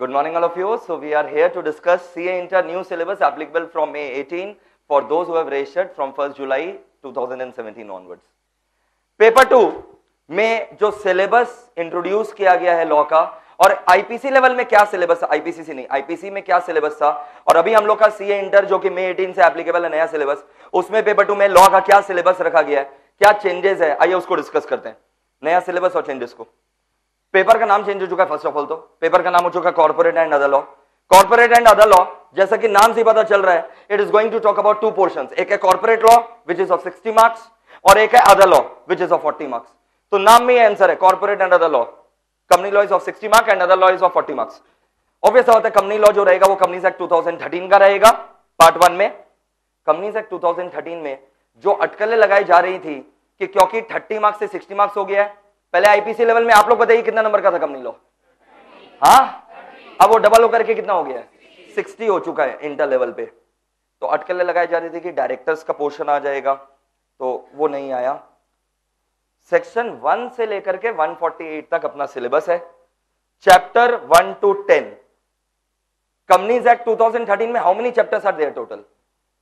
Good morning, all of you. So we are here to discuss CA Inter new syllabus applicable from May 18 for those who have registered from 1st July 2017 onwards. Paper 2 में जो syllabus introduce किया गया है law का, और IPC level में क्या syllabus, IPC नहीं, आईपीसी में क्या सिलेबस था, और अभी हम लोग का सीए इंटर जो कि मई 18 से एप्लीकेबल है नया सिलेबस, उसमें पेपर 2 में लॉ का क्या सिलेबस रखा गया है, क्या चेंजेस है, आइए उसको डिस्कस करते हैं, नया सिलेबस और चेंजेस को। पेपर का नाम चेंज हो चुका है। फर्स्ट ऑफ ऑल तो पेपर का नाम हो चुका है corporate and other law. Corporate and other law, जैसा कि नाम से पता चल रहा है, it is going to talk about two portions. एक है corporate law which is of 60 marks और एक है other law which is of 40 marks. तो नाम में आंसर है corporate and other law. Company law is of 60 marks and other law is of 40 marks. Obvious होता है कंपनी लॉ जो रहेगा वो कंपनीज एक्ट 2013 का रहेगा। पार्ट 1 में कंपनीज एक्ट 2013 में जो अटकलें लगाई जा रही थी कि क्योंकि 30 मार्क्स से 60 मार्क्स हो गया है, पहले आईपीसी लेवल में आप लोग बताइए कितना नंबर का था कंपनी लॉ? हाँ, अब वो डबल होकर के कितना हो गया है? 60 हो चुका है इंटर लेवल पे। तो अटकलें लगाई जा रही थी कि डायरेक्टर्स का पोर्शन आ जाएगा, तो वो नहीं आया। सेक्शन 1 से लेकर के 148 तक अपना सिलेबस है। चैप्टर 1 to 10 कंपनीज एक्ट 2013 में how many chapters are there? Total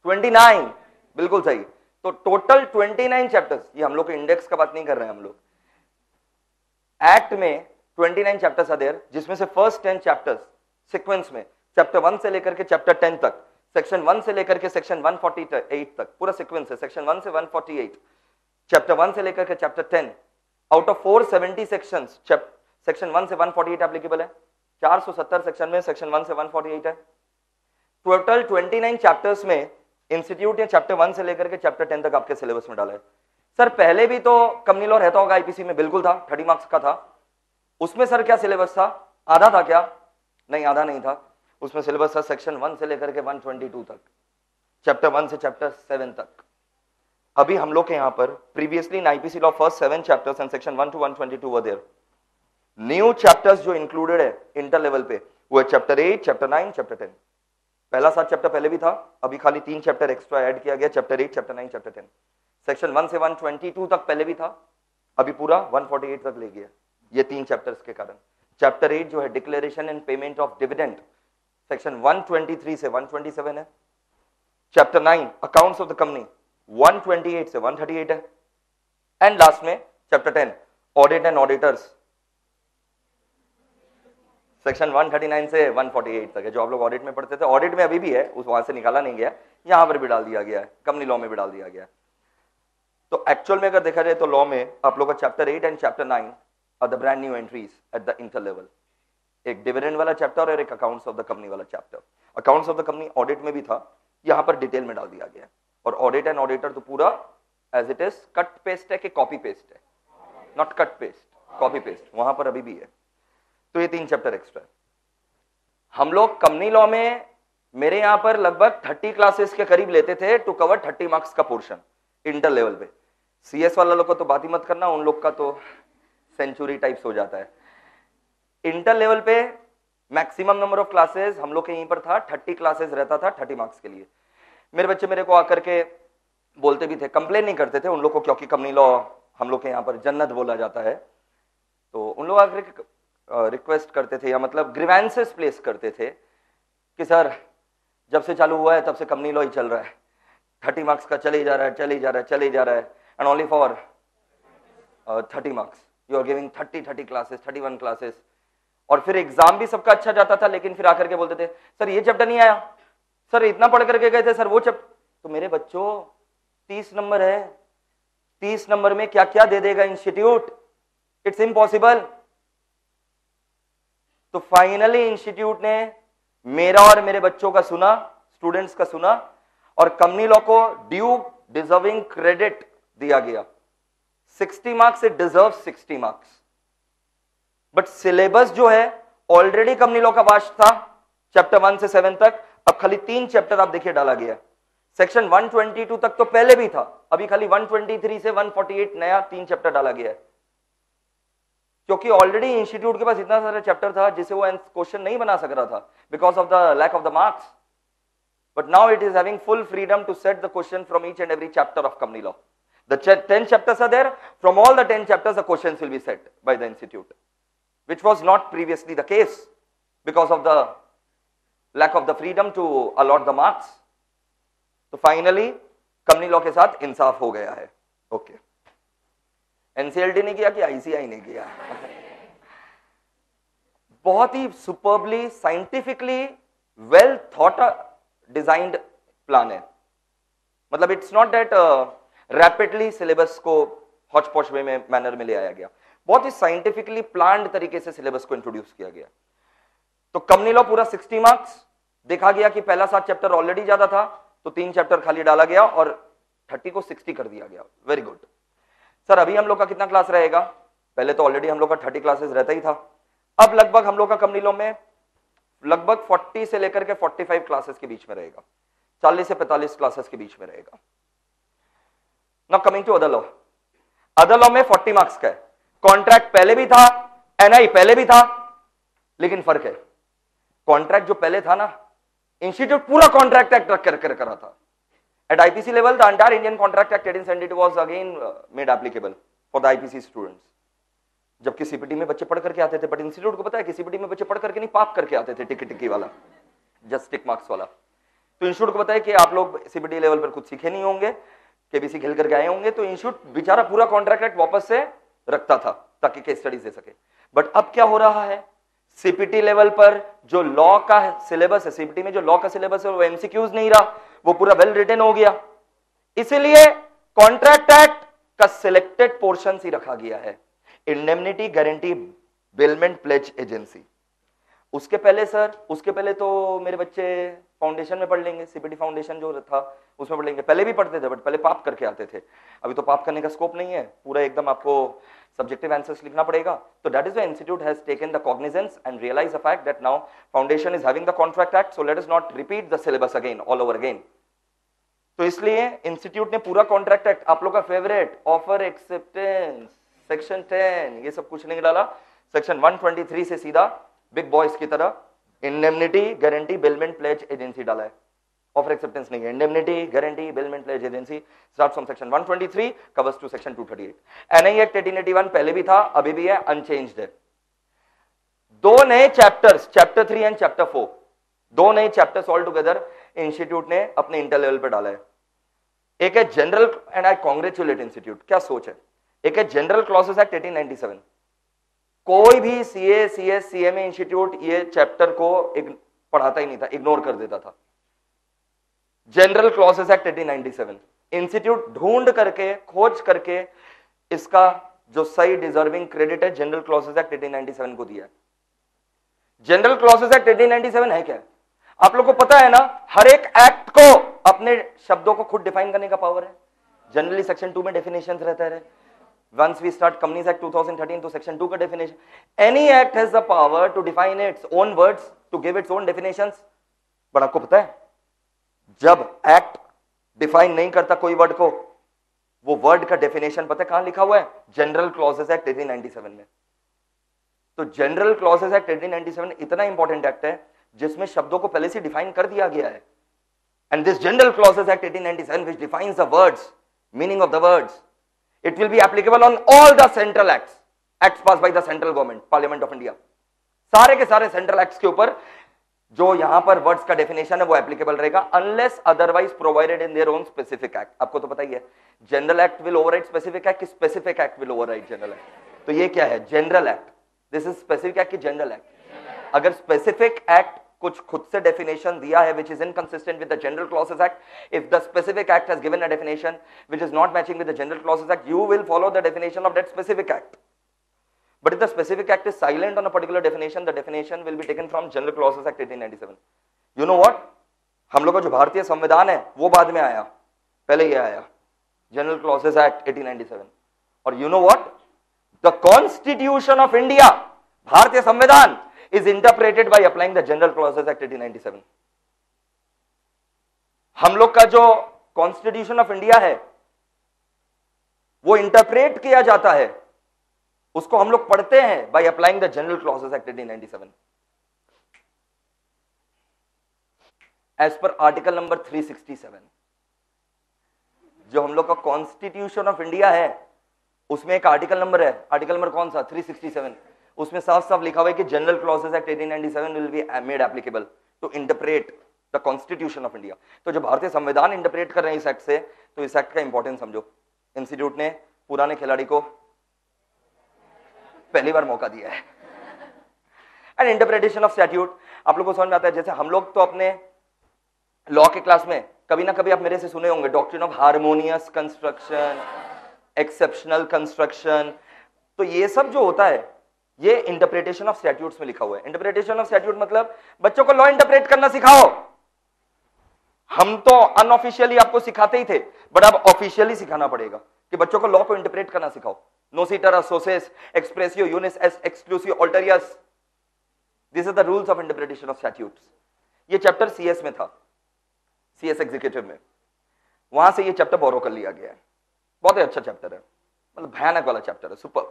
29। बिल्कुल सही। तो टोटल 29 चैप्टर्स। ये हम लोग इंडेक्स का बात नहीं कर रहे हैं, हम लोग एक्ट में 29 चैप्टर्स आर देयर, जिसमें से फर्स्ट 10 चैप्टर्स सीक्वेंस में चैप्टर 1 से लेकर के चैप्टर 10 तक, सेक्शन 1 से लेकर के सेक्शन 148 तक पूरा सीक्वेंस है। सेक्शन 1 से 148, चैप्टर 1 से लेकर के chapter 10, out of 470 sections section 1 से 148 एप्लीकेबल है। 470 सेक्शन में सेक्शन 1 से 148 है। टोटल 29 चैप्टर्स में इंस्टीट्यूट ने चैप्टर 1 से लेकर के चैप्टर 10 तक आपके सिलेबस में डाला है। सर पहले भी तो कंपनी लॉ रहता होगा आईपीसी में? बिल्कुल था, 30 मार्क्स का था। उसमें सर क्या सिलेबस था? आधा था क्या? नहीं, आधा नहीं था। उसमें सिलेबस था सेक्शन 1 से लेकर के 122 तक, चैप्टर 1 से चैप्टर 7 तक। अभी हम लोग के यहाँ पर previously in IPC law first 7 chapters and section 1 to 122 were there. New chapters जो इंक्लूडेड है इंटर लेवल पे वो है चैप्टर 8, चैप्टर 9, चैप्टर 10। पहला 7 चैप्टर पहले भी था, अभी खाली 3 चैप्टर एक्स्ट्रा ऐड किया गया, चैप्टर 8, चैप्टर 9, चैप्टर 10। सेक्शन 1 से 122 तक पहले भी था, अभी पूरा 148 तक ले गया, ये 3 चैप्टर्स के कारण। चैप्टर 8 जो है declaration and payment of dividend, section 123 से 127 है। Chapter 9 accounts of the company 128 से 138 है। एंड लास्ट में chapter 10 audit and auditors, section 139 से 148 तक है। जो आप लोग ऑडिट में पढ़ते थे, ऑडिट में अभी भी है, उस वहां से निकाला नहीं गया, यहां पर भी डाल दिया गया है, कंपनी लॉ में भी डाल दिया गया है। तो एक्चुअल में अगर देखा जाए तो लॉ में आप लोग का chapter 8 and chapter 9 are the brand new entries at the inter level. एक डिविडेंड वाला चैप्टर और एक अकाउंट्स ऑफ द कंपनी वाला chapter. Accounts of the company audit में भी था, यहां पर डिटेल में डाल दिया गया। और ऑडिट एंड ऑडिटर तो पूरा as it is cut paste है कि कॉपी पेस्ट है? Not cut paste, copy paste, वहां पर अभी भी है। तो ये 3 चैप्टर एक्स्ट्रा। हम लोग कंपनी लॉ में मेरे यहां पर लगभग 30 क्लासेस के करीब लेते थे टू कवर 30 मार्क्स का पोर्शन इंटर लेवल पे। सीएस वाला लोग को तो बात ही मत करना, उन लोग का तो सेंचुरी टाइप्स हो जाता है। इंटर लेवल पे मैक्सिमम नंबर ऑफ क्लासेस हम लोग के यहीं पर था, 30 क्लासेस रहता था 30 मार्क्स के लिए। मेरे बच्चे मेरे को आकर के बोलते भी थे, कंप्लेन नहीं करते थे उन लोग को, क्योंकि कंपनी लॉ हम लोग के यहाँ पर जन्नत बोला जाता है। तो उन लोग आकर रिक्वेस्ट करते थे, या मतलब ग्रीवेंसेस प्लेस करते थे कि सर जब से चालू हुआ है तब से कंपनी लॉ ही चल रहा है, 30 मार्क्स का चले ही जा रहा है, चले ही जा रहा है, चले ही जा रहा है, and only for 30 marks you are giving 30 classes, 31 classes. और फिर एग्जाम भी सबका अच्छा जाता था, लेकिन फिर आकर के बोलते थे सर ये चैप्टर नहीं आया, सर इतना पढ़ करके गए थे सर वो चैप्टर। तो मेरे बच्चों 30 नंबर है, 30 नंबर में क्या क्या दे देगा इंस्टीट्यूट? It's impossible. तो फाइनली इंस्टीट्यूट ने मेरा और मेरे बच्चों का सुना, स्टूडेंट्स का सुना, और कंपनी लॉ को ड्यू डिजर्विंग क्रेडिट दिया गया। 60 marks, it deserve 60 marks. But syllabus जो है ऑलरेडी कंपनी लॉ का वास्ट था चैप्टर 1 से 7 तक, अब खाली 3 चैप्टर आप देखिए डाला गया। सेक्शन 122 तक तो पहले भी था, अभी खाली 123 से 148 नया 3 चैप्टर डाला गया है, क्योंकि ऑलरेडी इंस्टीट्यूट के पास इतना सारा चैप्टर था जिसे वो क्वेश्चन नहीं बना सक रहा था because of the lack of the marks. But now it is having full freedom to set the question from each and every chapter of company law. The 10 chapters are there. From all the 10 chapters, the questions will be set by the institute, which was not previously the case. because of the lack of the freedom to allot the marks. तो finally company law के साथ इंसाफ हो गया है. Okay, NCLT ने किया कि ICI ने किया? बहुत ही superbly scientifically well thought designed plan है. मतलब it's not that rapidly syllabus को हॉच पॉच वे में मैनर में ले आया गया. बहुत ही साइंटिफिकली प्लान्ड तरीके से सिलेबस को इंट्रोड्यूस किया गया. तो कंपनी लॉ पूरा 60 मार्क्स. देखा गया कि पहला 7 चैप्टर ऑलरेडी ज्यादा था, तो 3 चैप्टर खाली डाला गया और 30 को 60 कर दिया गया. Very good. सर अभी हम लोग का कितना क्लास रहेगा? पहले तो ऑलरेडी हम लोग का 30 क्लासेस रहता ही था. अब लगभग हम लोग का कंपनी लॉ में लगभग 40 से लेकर के 45 क्लासेस के बीच में रहेगा. 40 से 45 क्लासेस के बीच में रहेगा. Now coming to other law. Other law में 40 मार्क्स का है. कॉन्ट्रैक्ट पहले भी था, एनआई पहले भी था, लेकिन फर्क है. कॉन्ट्रैक्ट जो पहले था ना, इंस्टीट्यूट पूरा कॉन्ट्रैक्ट एक्ट रख कर करा था. At IPC level the entire Indian contract act 1872 was again made applicable for the IPC students. जबकि सीपीटी में बच्चे पढ़ करके आते थे, बट इंस्टीट्यूट को पता है कि सीपीटी में बच्चे पढ़ करके नहीं, पाप करके आते थे, टिकी वाला, जस्ट टिक मार्क्स वाला. तो इंस्टीट्यूट को पता है कि आप लोग सीपीटी लेवल पर कुछ सीखे नहीं होंगे, केबीसी खेल करके आए होंगे, तो इंस्टीट्यूट बेचारा पूरा कॉन्ट्रैक्ट एक्ट वापस से रखता था ताकि केस स्टडीज दे सके. बट अब क्या हो रहा है, सीपीटी लेवल पर जो लॉ का सिलेबस है, सीपीटी में जो लॉ का सिलेबस है वो एमसीक्यूज नहीं रहा, वो पूरा वेल रिटन हो गया. इसलिए कॉन्ट्रैक्ट एक्ट का सिलेक्टेड पोर्शन ही रखा गया है. Indemnity guarantee bailment pledge agency. उसके पहले तो मेरे बच्चे फाउंडेशन में पढ़ लेंगे, सीपीटी फाउंडेशन जो था उसमें पढ़ लेंगे. पहले भी पढ़ते थे, बट पहले पाप करके आते थे. अभी तो पाप करने का स्कोप नहीं है, पूरा एकदम आपको सब्जेक्टिव आंसर्स लिखना पड़ेगा. तो that is the institute has taken the cognizance and realize the fact that now foundation is having the contract act, so let us not repeat the syllabus again all over again. तो इसलिए institute ने पूरा contract act, आप लोग का favourite offer acceptance section 10, ये सब कुछ नहीं डाला. सेक्शन 123 से सीधा बिग बॉयज की तरह indemnity guarantee bailment pledge agency डाला है. ऑफर एक्सेप्टेंस नहीं है. Indemnity guarantee bailment pledge agency start from section 123 covers to section 238. NI act 1881 पहले भी था, अभी भी है, अनचेंज्ड है. 2 नए चैप्टर्स, चैप्टर 3 एंड चैप्टर 4, 2 नए चैप्टर्स ऑल टुगेदर इंस्टीट्यूट ने अपने इंटर लेवल पर डाला है. एक है general, and I congratulate institute, क्या सोच है. एक है जनरल क्लॉसेस एक्ट 1897. कोई भी सीए, सीएस, सीएमए इंस्टीट्यूट ये चैप्टर को पढ़ाता ही नहीं था, इग्नोर कर देता था. जनरल क्लॉसेस एक्ट 1897 इंस्टीट्यूट ढूंढ करके, खोज करके इसका जो सही डिजर्विंग क्रेडिट है जनरल क्लॉसेस एक्ट 1897 को दिया. जनरल क्लॉसेस एक्ट 1897 है क्या? आप लोग को पता है ना, हर एक एक्ट को अपने शब्दों को खुद डिफाइन करने का पावर है. जनरली सेक्शन 2 में डेफिनेशंस रहता है. Once we start Companies Act 2013 तो सेक्शन 2 का definition, any act has the power to define its own words, to give its own definitions. But आपको पता है, जब एक्ट डिफाइन नहीं करता कोई वर्ड को, वो वर्ड का डेफिनेशन पता है कहां लिखा हुआ है? जनरल क्लॉसेस एक्ट 1897 में. तो जनरल क्लॉसेस एक्ट 1897 इतना इंपॉर्टेंट एक्ट है जिसमें शब्दों को पहले से डिफाइन कर दिया गया है. And this general clauses act 1897 which defines the words, meaning of the words, it will be applicable on all the central acts passed by the central government, parliament of India. सारे के सारे central acts के ऊपर जो यहां पर words का definition है वो एप्लीकेबल रहेगा, unless otherwise provided in their own specific act. आपको तो पता ही है, general act will override specific act, specific act will override general act. तो ये क्या है? General act. This is specific act की जनरल एक्ट. अगर स्पेसिफिक एक्ट कुछ खुद से डेफिनेशन दिया है which is inconsistent with the general clauses act, if the specific act has given a definition which is not matching with the general clauses act, you will follow the definition of that specific act. But if the specific act is silent on a particular definition, the definition will be taken from general clauses act 1897. You know what, हम लोग का जो भारतीय संविधान है वो बाद में आया, पहले ये आया जनरल क्लॉसेस एक्ट 1897. और you know what, the constitution of India, भारतीय संविधान is interpreted by applying the general clauses act 1897. हम लोग का जो कॉन्स्टिट्यूशन ऑफ इंडिया है वो इंटरप्रेट किया जाता है, उसको हम लोग पढ़ते हैं by applying the general clauses act 1897. as per article number 367, जो हम लोग का कॉन्स्टिट्यूशन ऑफ इंडिया है उसमें एक आर्टिकल नंबर है, आर्टिकल नंबर कौन सा? 367. उसमें साफ साफ लिखा हुआ है कि general clauses act 1897 will be made applicable to interpret the constitution of India. तो जब भारतीय संविधान इंटरप्रेट कर रहे हैं इस एक्ट से, तो इस एक्ट का इंपॉर्टेंस समझो। इंस्टीट्यूट ने पुराने खिलाड़ी को पहली बार मौका दिया है। एंड इंटरप्रिटेशन ऑफ स्टैट्यूट आप लोगों को समझ में आता है। जैसे हम लोग तो अपने लॉ के क्लास में कभी ना कभी आप मेरे से सुने होंगे doctrine of harmonious construction, exceptional construction. तो ये सब जो होता है ये इंटरप्रिटेशन ऑफ स्टैट्यूट्स में लिखा हुआ है। इंटरप्रिटेशन ऑफ स्टैट्यूट मतलब बच्चों को लॉ इंटरप्रेट करना सिखाओ। हम तो अनऑफिशियली आपको सिखाते ही थे, बट अब ऑफिशियली सिखाना पड़ेगा कि बच्चों को लॉ को इंटरप्रेट करना सिखाओ। नोसिटर, असोसिएस, एक्सप्रेसियो, यूनिस, एक्सक्लूसिव, अल्टेरियस, this is the rules of interpretation of statutes. ये चैप्टर सीएस में था, सीएस एग्जीक्यूटिव में, वहां से ये चैप्टर बोरो कर लिया गया है। बहुत ही अच्छा चैप्टर है, मतलब भयानक वाला चैप्टर है, सुपर।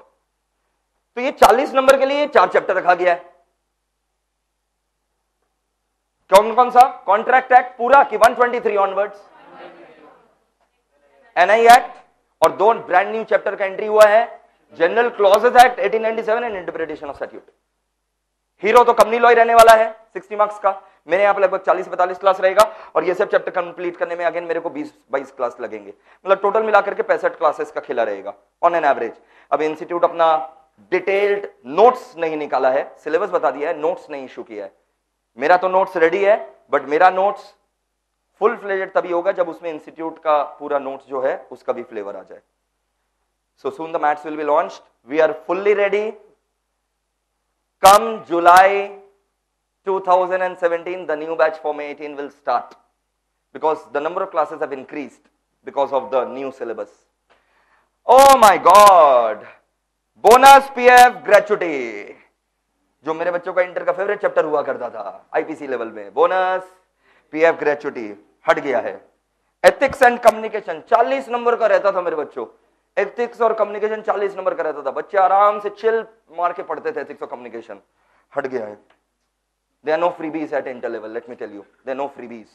तो ये 40 नंबर के लिए 4 चैप्टर रखा गया है। कौन कौन सा? कॉन्ट्रैक्ट एक्ट पूरा कि 123 ऑनवर्ड्स, एनआई एक्ट, और 2 ब्रांड न्यू चैप्टर का एंट्री हुआ है, general clauses act 1897 and interpretation of statute. Hero तो कंपनी लॉ ही रहने वाला है 60 मार्क्स का। मेरे यहाँ पे लगभग 40-42 क्लास रहेगा और ये सब चैप्टर कंप्लीट करने में अगेन मेरे को 20-22 क्लास लगेंगे, मतलब टोटल मिलाकर के 65 क्लासेस का खिला रहेगा ऑन एन एवरेज। अब इंस्टीट्यूट अपना डिटेल्ड नोट्स नहीं निकाला है, सिलेबस बता दिया है, नोट्स नहीं इशू किया है। मेरा तो नोट्स रेडी है, बट मेरा नोट्स फुल फ्लेजेड तभी होगा जब उसमें इंस्टीट्यूट का पूरा नोट्स जो है उसका भी फ्लेवर आ जाए। So soon the maths will be launched, we are fully ready. Come July 2017, the new batch for May 18 will start because the number of classes have increased because of the new syllabus. Oh my God! Bonus PF gratuity, जो मेरे बच्चों का inter का favourite chapter हुआ करता था IPC level में, bonus PF gratuity हट गया है। एथिक्स एंड कम्युनिकेशन 40 नंबर का रहता था मेरे बच्चों, एथिक्स और कम्युनिकेशन 40 नंबर का रहता था, बच्चे आराम से चिल मार के पढ़ते थे। एथिक्स और कम्युनिकेशन हट गया है। There are no freebies at inter level, let me tell you, there are no freebies,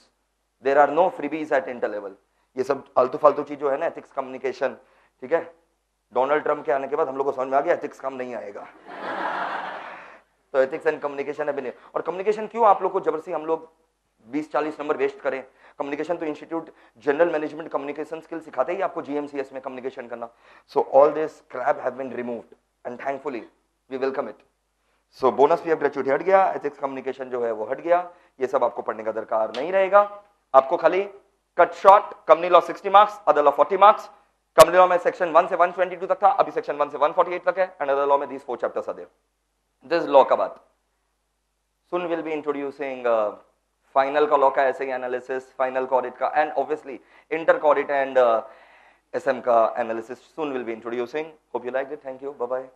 there are no freebies at inter level। ये सब आलतू फालतू चीज जो है ना, एथिक्स कम्युनिकेशन, ठीक है, डोनाल्ड ट्रम्प के आने के बाद हम लोग को समझ में आ गया एथिक्स काम नहीं आएगा। तो एथिक्स एंड कम्युनिकेशन है भी नहीं। और कम्युनिकेशन क्यों आप लोग को जबरदस्ती हम लोग 20-40 नंबर वेस्ट करें? कम्युनिकेशन तो institute general management communication skill सिखाते ही आपको जीएमसीएस में कम्युनिकेशन करना। So all this crap have been removed and thankfully we welcome it. So bonus PF gratuity हट गया, एथिक्स कम्युनिकेशन जो है वो हट गया, ये सब आपको पढ़ने का दरकार नहीं रहेगा। आपको खाली cut short company law 60 marks, other law 40 marks. Company law में सेक्शन 1 से 122 तक था, अभी सेक्शन 1 से 148 तक है, एंड अदर लॉ में these 4 chapters are there। This law का बात soon will be introducing final का लॉ का ऐसे ही एनालिसिस, फाइनल का ऑडिट का, एंड ऑब्वियसली इंटर का ऑडिट एंड एसएम का analysis soon will be introducing. Hope you like it, thank you, bye bye.